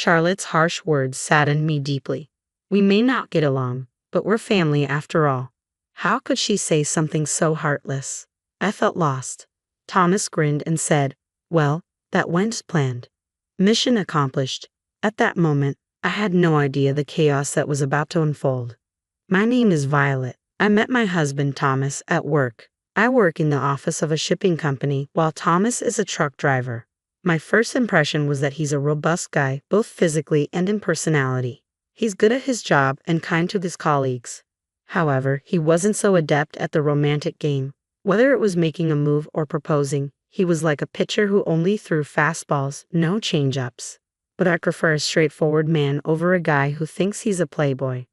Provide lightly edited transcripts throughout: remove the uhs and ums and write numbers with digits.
Charlotte's harsh words saddened me deeply. We may not get along, but we're family after all. How could she say something so heartless? I felt lost. Thomas grinned and said, "Well, that went as planned. Mission accomplished." At that moment, I had no idea the chaos that was about to unfold. My name is Violet. I met my husband Thomas at work. I work in the office of a shipping company while Thomas is a truck driver. My first impression was that he's a robust guy, both physically and in personality. He's good at his job and kind to his colleagues. However, he wasn't so adept at the romantic game. Whether it was making a move or proposing, he was like a pitcher who only threw fastballs, no change-ups. But I prefer a straightforward man over a guy who thinks he's a playboy.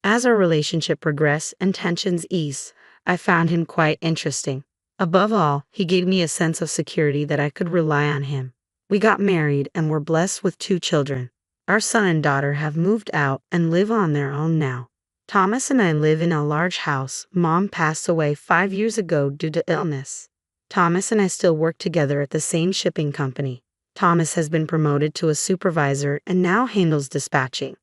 As our relationship progressed and tensions eased, I found him quite interesting. Above all, he gave me a sense of security that I could rely on him. We got married and were blessed with 2 children. Our son and daughter have moved out and live on their own now. Thomas and I live in a large house. Mom passed away 5 years ago due to illness. Thomas and I still work together at the same shipping company. Thomas has been promoted to a supervisor and now handles dispatching.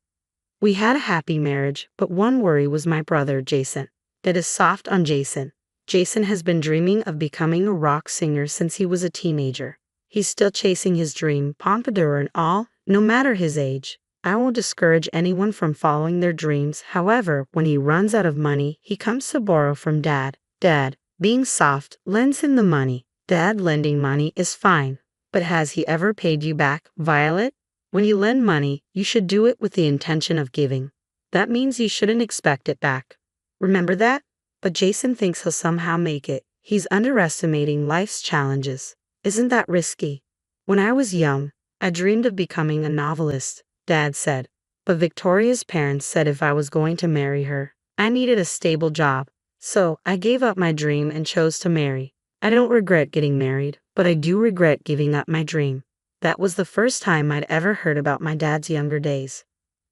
We had a happy marriage, but one worry was my brother Jason. That is soft on Jason. Jason has been dreaming of becoming a rock singer since he was a teenager. He's still chasing his dream, pompadour and all, no matter his age. I won't discourage anyone from following their dreams. However, when he runs out of money, he comes to borrow from Dad. Dad, being soft, lends him the money. Dad lending money is fine. But has he ever paid you back, Violet? When you lend money, you should do it with the intention of giving. That means you shouldn't expect it back. Remember that? But Jason thinks he'll somehow make it. He's underestimating life's challenges. Isn't that risky? When I was young, I dreamed of becoming a novelist, Dad said. But Victoria's parents said if I was going to marry her, I needed a stable job. So I gave up my dream and chose to marry. I don't regret getting married, but I do regret giving up my dream. That was the first time I'd ever heard about my dad's younger days.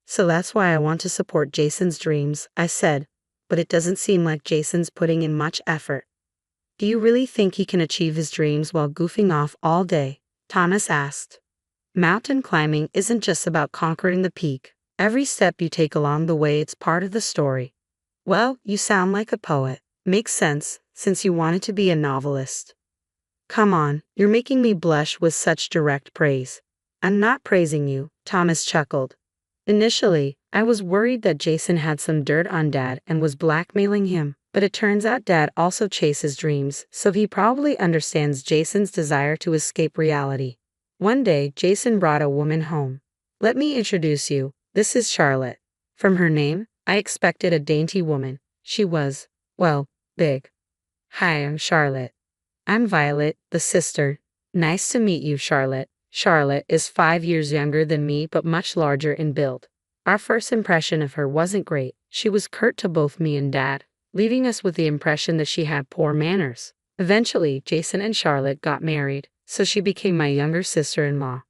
So that's why I want to support Jason's dreams, I said. But it doesn't seem like Jason's putting in much effort. Do you really think he can achieve his dreams while goofing off all day? Thomas asked. Mountain climbing isn't just about conquering the peak. Every step you take along the way, it's part of the story. Well, you sound like a poet. Makes sense, since you wanted to be a novelist. Come on, you're making me blush with such direct praise. I'm not praising you, Thomas chuckled. Initially, I was worried that Jason had some dirt on Dad and was blackmailing him, but it turns out Dad also chases dreams, so he probably understands Jason's desire to escape reality. One day, Jason brought a woman home. Let me introduce you, this is Charlotte. From her name, I expected a dainty woman. She was, well, big. Hi, I'm Charlotte. I'm Violet, the sister. Nice to meet you, Charlotte. Charlotte is 5 years younger than me but much larger in build. Our first impression of her wasn't great. She was curt to both me and Dad, leaving us with the impression that she had poor manners. Eventually, Jason and Charlotte got married, so she became my younger sister-in-law.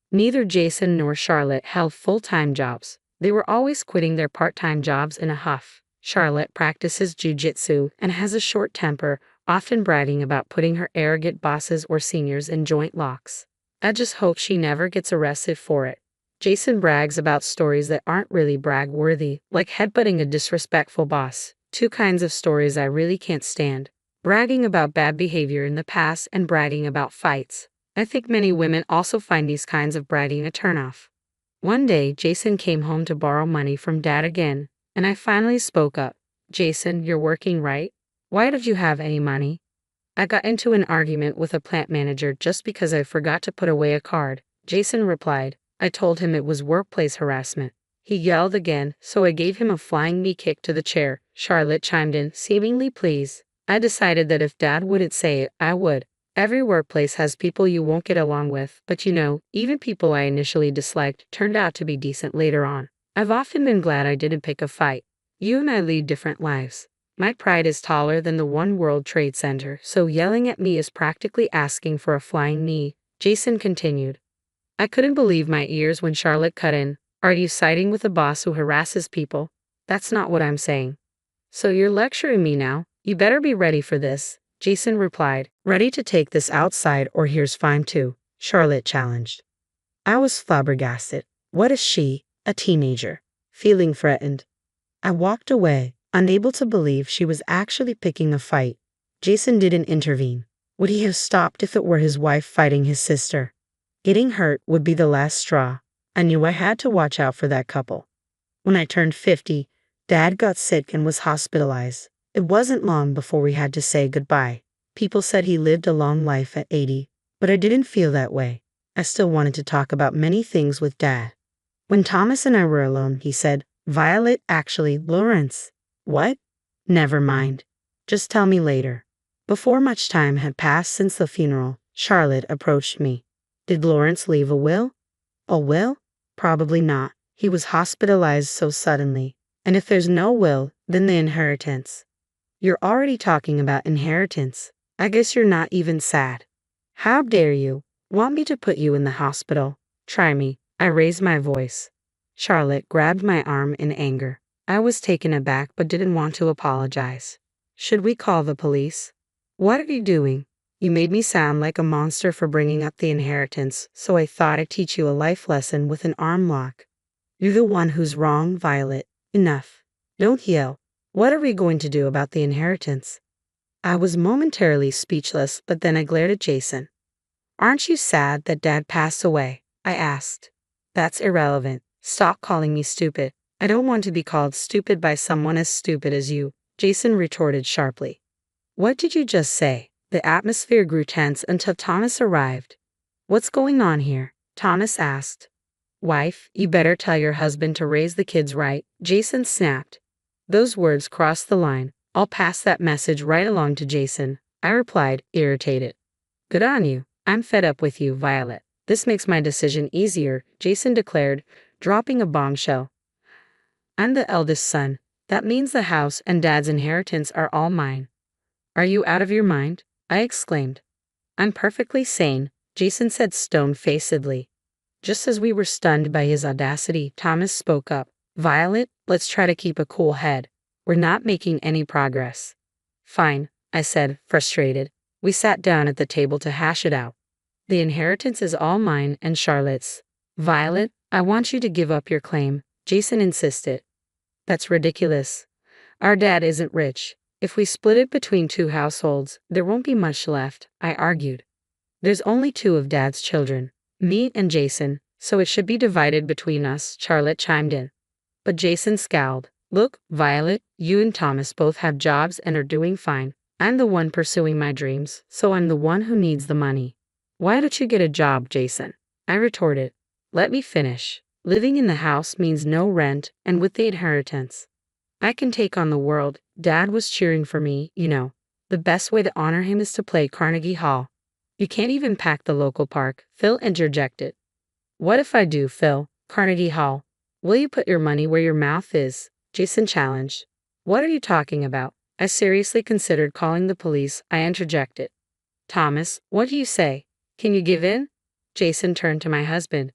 Neither Jason nor Charlotte held full-time jobs. They were always quitting their part-time jobs in a huff. Charlotte practices jiu-jitsu and has a short temper, often bragging about putting her arrogant bosses or seniors in joint locks. I just hope she never gets arrested for it. Jason brags about stories that aren't really brag-worthy, like headbutting a disrespectful boss. 2 kinds of stories I really can't stand. Bragging about bad behavior in the past and bragging about fights. I think many women also find these kinds of bragging a turnoff. One day, Jason came home to borrow money from Dad again, and I finally spoke up. Jason, you're working, right? Why don't you have any money? I got into an argument with a plant manager just because I forgot to put away a card. Jason replied. I told him it was workplace harassment. He yelled again, so I gave him a flying knee kick to the chair. Charlotte chimed in, seemingly pleased. I decided that if Dad wouldn't say it, I would. Every workplace has people you won't get along with, but even people I initially disliked turned out to be decent later on. I've often been glad I didn't pick a fight. You and I lead different lives. My pride is taller than the One World Trade Center, so yelling at me is practically asking for a flying knee. Jason continued. I couldn't believe my ears when Charlotte cut in. Are you siding with a boss who harasses people? That's not what I'm saying. So you're lecturing me now? You better be ready for this, Jason replied. Ready to take this outside or here's fine too, Charlotte challenged. I was flabbergasted. What is she, a teenager, feeling threatened? I walked away, unable to believe she was actually picking a fight. Jason didn't intervene. Would he have stopped if it were his wife fighting his sister? Getting hurt would be the last straw. I knew I had to watch out for that couple. When I turned 50, Dad got sick and was hospitalized. It wasn't long before we had to say goodbye. People said he lived a long life at 80, but I didn't feel that way. I still wanted to talk about many things with Dad. When Thomas and I were alone, he said, "Violet, actually, Lawrence." "What?" "Never mind. Just tell me later." Before much time had passed since the funeral, Charlotte approached me. "Did Lawrence leave a will?" "A will? Probably not. He was hospitalized so suddenly. And if there's no will, then the inheritance." "You're already talking about inheritance. I guess you're not even sad." "How dare you? Want me to put you in the hospital? Try me." I raised my voice. Charlotte grabbed my arm in anger. I was taken aback but didn't want to apologize. "Should we call the police?" "What are you doing? You made me sound like a monster for bringing up the inheritance, so I thought I'd teach you a life lesson with an arm lock." "You're the one who's wrong, Violet. Enough. Don't yell. What are we going to do about the inheritance?" I was momentarily speechless, but then I glared at Jason. "Aren't you sad that Dad passed away?" I asked. "That's irrelevant. Stop calling me stupid." "I don't want to be called stupid by someone as stupid as you," Jason retorted sharply. "What did you just say?" The atmosphere grew tense until Thomas arrived. "What's going on here?" Thomas asked. "Wife, you better tell your husband to raise the kids right," Jason snapped. Those words crossed the line. "I'll pass that message right along to Jason," I replied, irritated. "Good on you. I'm fed up with you, Violet. This makes my decision easier," Jason declared, dropping a bombshell. "I'm the eldest son. That means the house and Dad's inheritance are all mine." "Are you out of your mind?" I exclaimed. "I'm perfectly sane," Jason said stone-facedly. Just as we were stunned by his audacity, Thomas spoke up. "Violet, let's try to keep a cool head. We're not making any progress." "Fine," I said, frustrated. We sat down at the table to hash it out. "The inheritance is all mine and Charlotte's." "Violet, I want you to give up your claim," Jason insisted. "That's ridiculous. Our dad isn't rich. If we split it between two households, there won't be much left," I argued. "There's only two of Dad's children, me and Jason, so it should be divided between us," Charlotte chimed in. But Jason scowled. "Look, Violet, you and Thomas both have jobs and are doing fine. I'm the one pursuing my dreams, so I'm the one who needs the money." "Why don't you get a job, Jason?" I retorted. "Let me finish. Living in the house means no rent, and with the inheritance, I can take on the world. Dad was cheering for me, you know. The best way to honor him is to play Carnegie Hall." "You can't even pack the local park," Phil interjected. "What if I do, Phil? Carnegie Hall. Will you put your money where your mouth is?" Jason challenged. "What are you talking about?" I seriously considered calling the police. I interjected. "Thomas, what do you say? Can you give in?" Jason turned to my husband.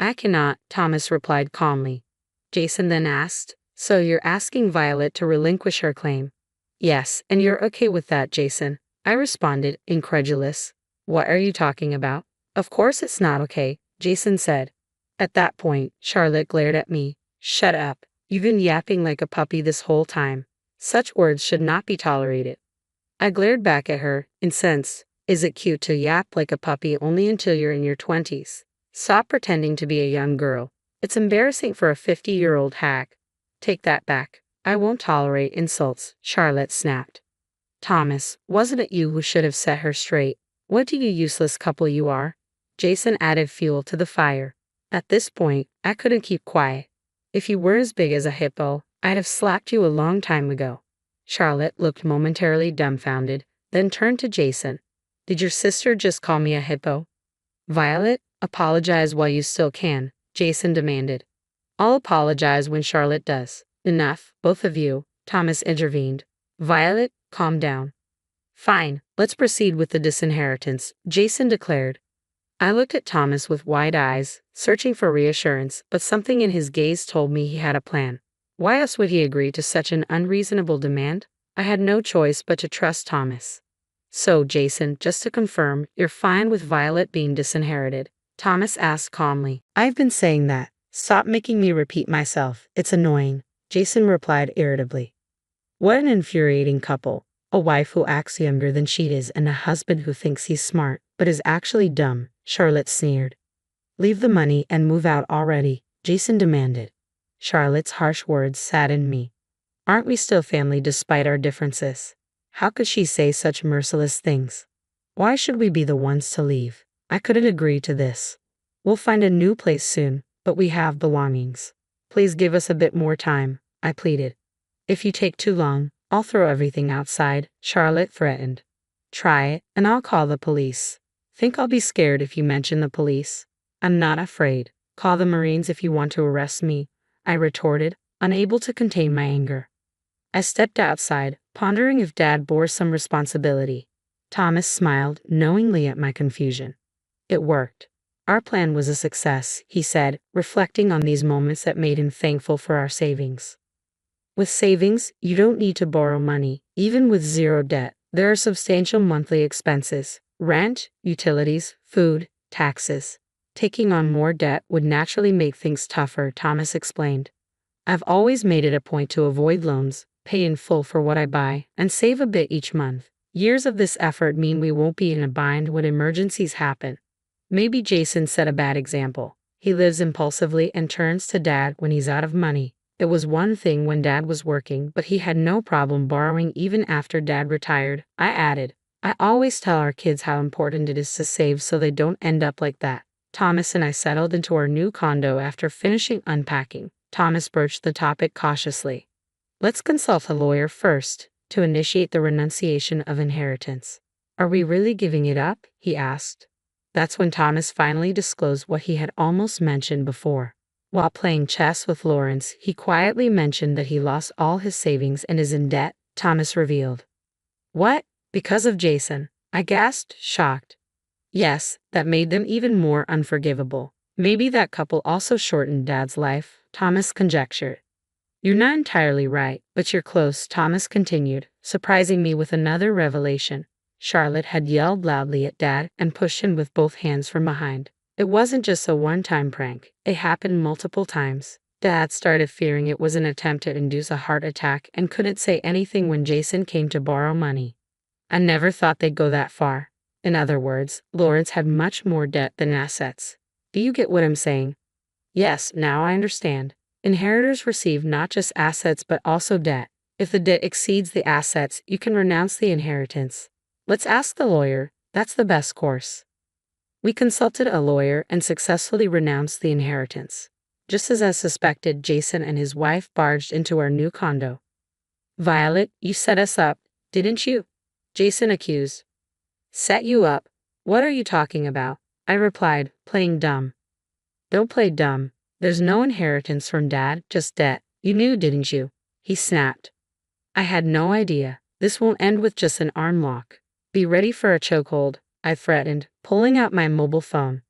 "I cannot," Thomas replied calmly. Jason then asked, "So you're asking Violet to relinquish her claim?" "Yes, and you're okay with that, Jason?" I responded, incredulous. "What are you talking about?" "Of course it's not okay," Jason said. At that point, Charlotte glared at me. "Shut up. You've been yapping like a puppy this whole time. Such words should not be tolerated." I glared back at her, incensed. "Is it cute to yap like a puppy only until you're in your 20s? Stop pretending to be a young girl. It's embarrassing for a 50-year-old hack." "Take that back. I won't tolerate insults," Charlotte snapped. "Thomas, wasn't it you who should have set her straight? What do you useless couple you are?" Jason added fuel to the fire. At this point, I couldn't keep quiet. "If you were as big as a hippo, I'd have slapped you a long time ago." Charlotte looked momentarily dumbfounded, then turned to Jason. "Did your sister just call me a hippo?" "Violet, apologize while you still can," Jason demanded. "I'll apologize when Charlotte does." "Enough, both of you," Thomas intervened. "Violet, calm down." "Fine, let's proceed with the disinheritance," Jason declared. I looked at Thomas with wide eyes, searching for reassurance, but something in his gaze told me he had a plan. Why else would he agree to such an unreasonable demand? I had no choice but to trust Thomas. "So, Jason, just to confirm, you're fine with Violet being disinherited?" Thomas asked calmly. "I've been saying that," Stop making me repeat myself. It's annoying, Jason replied irritably. What an infuriating couple. A wife who acts younger than she is and a husband who thinks he's smart, but is actually dumb, Charlotte sneered. Leave the money and move out already, Jason demanded. Charlotte's harsh words saddened me. Aren't we still family despite our differences? How could she say such merciless things? Why should we be the ones to leave? I couldn't agree to this. We'll find a new place soon, but we have belongings. Please give us a bit more time, I pleaded. If you take too long, I'll throw everything outside, Charlotte threatened. Try it, and I'll call the police. Think I'll be scared if you mention the police? I'm not afraid. Call the Marines if you want to arrest me, I retorted, unable to contain my anger. I stepped outside, pondering if Dad bore some responsibility. Thomas smiled knowingly at my confusion. It worked. Our plan was a success, he said, reflecting on these moments that made him thankful for our savings. With savings, you don't need to borrow money. Even with zero debt, there are substantial monthly expenses: rent, utilities, food, taxes. Taking on more debt would naturally make things tougher, Thomas explained. I've always made it a point to avoid loans, pay in full for what I buy, and save a bit each month. Years of this effort mean we won't be in a bind when emergencies happen. Maybe Jason set a bad example. He lives impulsively and turns to Dad when he's out of money. It was one thing when Dad was working, but he had no problem borrowing even after Dad retired, I added. I always tell our kids how important it is to save so they don't end up like that. Thomas and I settled into our new condo after finishing unpacking. Thomas broached the topic cautiously. Let's consult a lawyer first, to initiate the renunciation of inheritance. Are we really giving it up? He asked. That's when Thomas finally disclosed what he had almost mentioned before. While playing chess with Lawrence, he quietly mentioned that he lost all his savings and is in debt, Thomas revealed. What? Because of Jason? I gasped, shocked. Yes, that made them even more unforgivable. Maybe that couple also shortened Dad's life, Thomas conjectured. You're not entirely right, but you're close, Thomas continued, surprising me with another revelation. Charlotte had yelled loudly at Dad and pushed him with both hands from behind. It wasn't just a one-time prank. It happened multiple times. Dad started fearing it was an attempt to induce a heart attack and couldn't say anything when Jason came to borrow money. I never thought they'd go that far. In other words, Lawrence had much more debt than assets. Do you get what I'm saying? Yes, now I understand. Inheritors receive not just assets but also debt. If the debt exceeds the assets, you can renounce the inheritance. Let's ask the lawyer. That's the best course. We consulted a lawyer and successfully renounced the inheritance. Just as I suspected, Jason and his wife barged into our new condo. Violet, you set us up, didn't you? Jason accused. Set you up? What are you talking about? I replied, playing dumb. Don't play dumb. There's no inheritance from Dad, just debt. You knew, didn't you? He snapped. I had no idea. This won't end with just an arm lock. Be ready for a chokehold, I threatened, pulling out my mobile phone.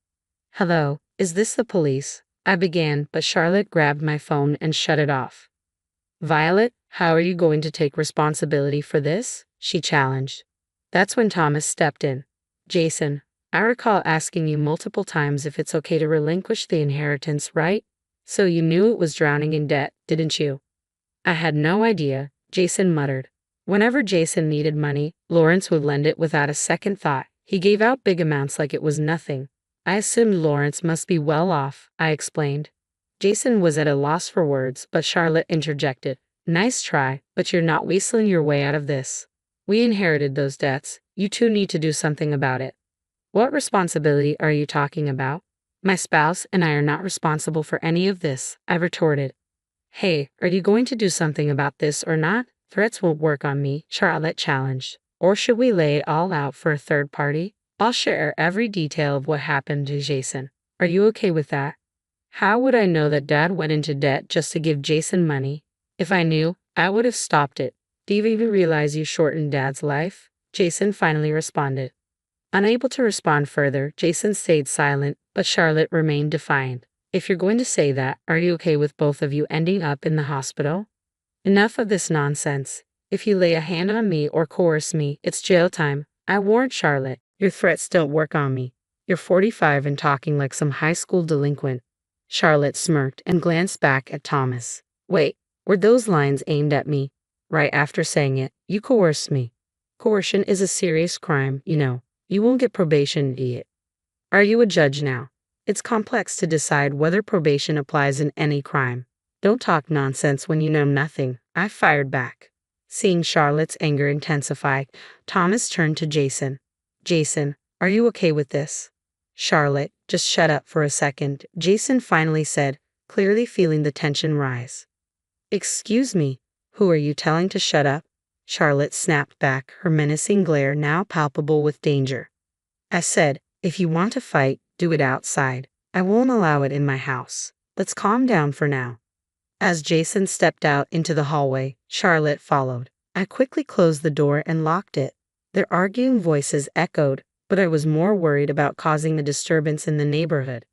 Hello, is this the police? I began, but Charlotte grabbed my phone and shut it off. Violet, how are you going to take responsibility for this? She challenged. That's when Thomas stepped in. Jason, I recall asking you multiple times if it's okay to relinquish the inheritance, right? So you knew it was drowning in debt, didn't you? I had no idea, Jason muttered. Whenever Jason needed money, Lawrence would lend it without a second thought. He gave out big amounts like it was nothing. I assumed Lawrence must be well off, I explained. Jason was at a loss for words, but Charlotte interjected. Nice try, but you're not weaseling your way out of this. We inherited those debts. You two need to do something about it. What responsibility are you talking about? My spouse and I are not responsible for any of this, I retorted. Hey, are you going to do something about this or not? Threats won't work on me, Charlotte challenged. Or should we lay it all out for a third party? I'll share every detail of what happened to Jason. Are you okay with that? How would I know that Dad went into debt just to give Jason money? If I knew, I would have stopped it. Do you even realize you shortened Dad's life? Jason finally responded. Unable to respond further, Jason stayed silent, but Charlotte remained defiant. If you're going to say that, are you okay with both of you ending up in the hospital? Enough of this nonsense. If you lay a hand on me or coerce me, it's jail time, I warned Charlotte. Your threats don't work on me. You're 45 and talking like some high school delinquent. Charlotte smirked and glanced back at Thomas. Wait, were those lines aimed at me? Right after saying it, you coerced me. Coercion is a serious crime, you know. You won't get probation, idiot. Are you a judge now? It's complex to decide whether probation applies in any crime. Don't talk nonsense when you know nothing, I fired back. Seeing Charlotte's anger intensify, Thomas turned to Jason. Jason, are you okay with this? Charlotte, just shut up for a second, Jason finally said, clearly feeling the tension rise. Excuse me, who are you telling to shut up? Charlotte snapped back, her menacing glare now palpable with danger. I said, if you want to fight, do it outside. I won't allow it in my house. Let's calm down for now. As Jason stepped out into the hallway, Charlotte followed. I quickly closed the door and locked it. Their arguing voices echoed, but I was more worried about causing a disturbance in the neighborhood.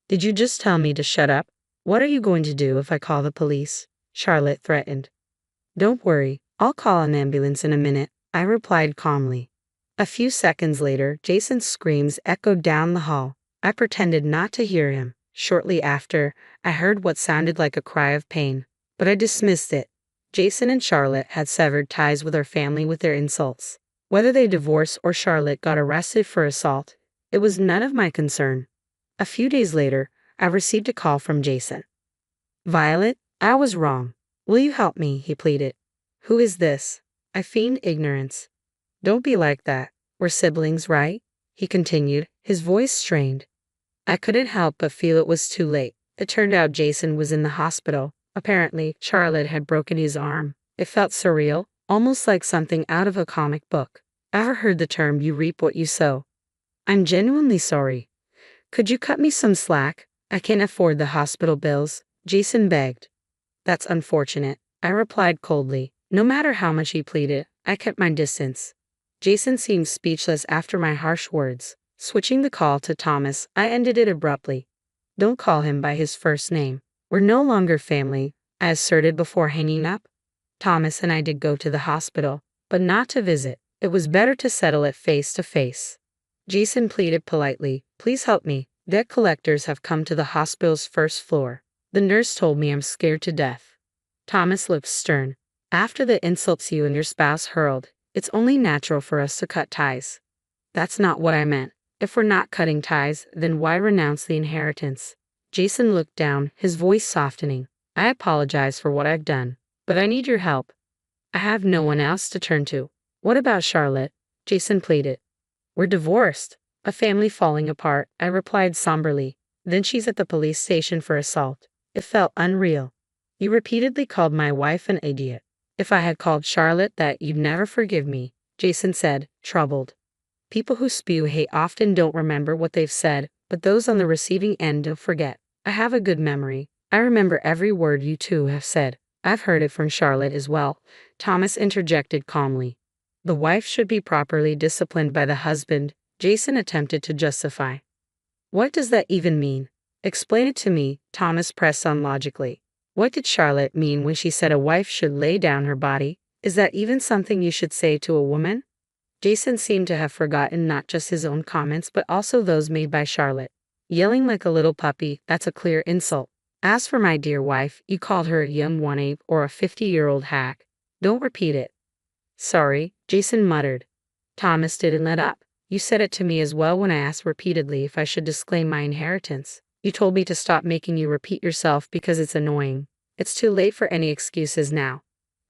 Did you just tell me to shut up? What are you going to do if I call the police? Charlotte threatened. Don't worry, I'll call an ambulance in a minute, I replied calmly. A few seconds later, Jason's screams echoed down the hall. I pretended not to hear him. Shortly after, I heard what sounded like a cry of pain, but I dismissed it. Jason and Charlotte had severed ties with our family with their insults. Whether they divorced or Charlotte got arrested for assault, it was none of my concern. A few days later, I received a call from Jason. Violet, I was wrong. Will you help me? He pleaded. Who is this? I feigned ignorance. Don't be like that. We're siblings, right? He continued, his voice strained. I couldn't help but feel it was too late. It turned out Jason was in the hospital. Apparently, Charlotte had broken his arm. It felt surreal, almost like something out of a comic book. Ever heard the term you reap what you sow? I'm genuinely sorry. Could you cut me some slack? I can't afford the hospital bills, Jason begged. That's unfortunate, I replied coldly. No matter how much he pleaded, I kept my distance. Jason seemed speechless after my harsh words. Switching the call to Thomas, I ended it abruptly. Don't call him by his first name. We're no longer family, I asserted before hanging up. Thomas and I did go to the hospital, but not to visit. It was better to settle it face to face. Jason pleaded politely, please help me. Debt collectors have come to the hospital's first floor. The nurse told me I'm scared to death. Thomas looked stern. After the insults you and your spouse hurled, it's only natural for us to cut ties. That's not what I meant. If we're not cutting ties, then why renounce the inheritance? Jason looked down, his voice softening. I apologize for what I've done, but I need your help. I have no one else to turn to. What about Charlotte? Jason pleaded. We're divorced. A family falling apart, I replied somberly. Then she's at the police station for assault. It felt unreal. You repeatedly called my wife an idiot. If I had called Charlotte that, you'd never forgive me, Jason said, troubled. People who spew hate often don't remember what they've said, but those on the receiving end don't forget. I have a good memory. I remember every word you two have said. I've heard it from Charlotte as well, Thomas interjected calmly. The wife should be properly disciplined by the husband, Jason attempted to justify. What does that even mean? Explain it to me, Thomas pressed on logically. What did Charlotte mean when she said a wife should lay down her body? Is that even something you should say to a woman? Jason seemed to have forgotten not just his own comments but also those made by Charlotte. Yelling like a little puppy, that's a clear insult. As for my dear wife, you called her a young one-ape or a 50-year-old hack. Don't repeat it. Sorry, Jason muttered. Thomas didn't let up. You said it to me as well when I asked repeatedly if I should disclaim my inheritance. You told me to stop making you repeat yourself because it's annoying. It's too late for any excuses now.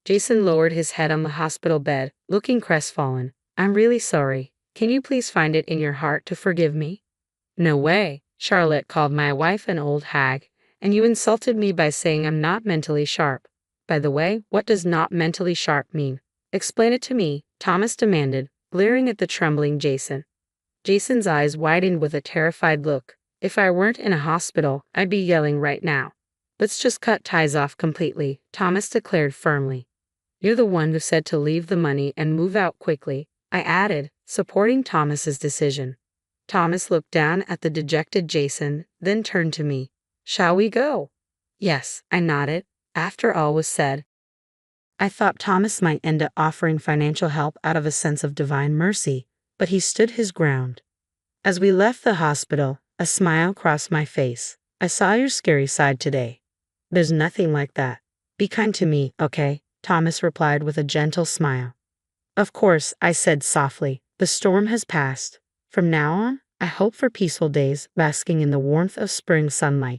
Jason lowered his head on the hospital bed, looking crestfallen. I'm really sorry. Can you please find it in your heart to forgive me? No way. Charlotte called my wife an old hag, and you insulted me by saying I'm not mentally sharp. By the way, what does not mentally sharp mean? Explain it to me, Thomas demanded, glaring at the trembling Jason. Jason's eyes widened with a terrified look. If I weren't in a hospital, I'd be yelling right now. Let's just cut ties off completely, Thomas declared firmly. You're the one who said to leave the money and move out quickly, I added, supporting Thomas's decision. Thomas looked down at the dejected Jason, then turned to me. Shall we go? Yes, I nodded. After all was said, I thought Thomas might end up offering financial help out of a sense of divine mercy, but he stood his ground. As we left the hospital, a smile crossed my face. I saw your scary side today. There's nothing like that. Be kind to me, okay? Thomas replied with a gentle smile. Of course, I said softly. The storm has passed. From now on, I hope for peaceful days basking in the warmth of spring sunlight.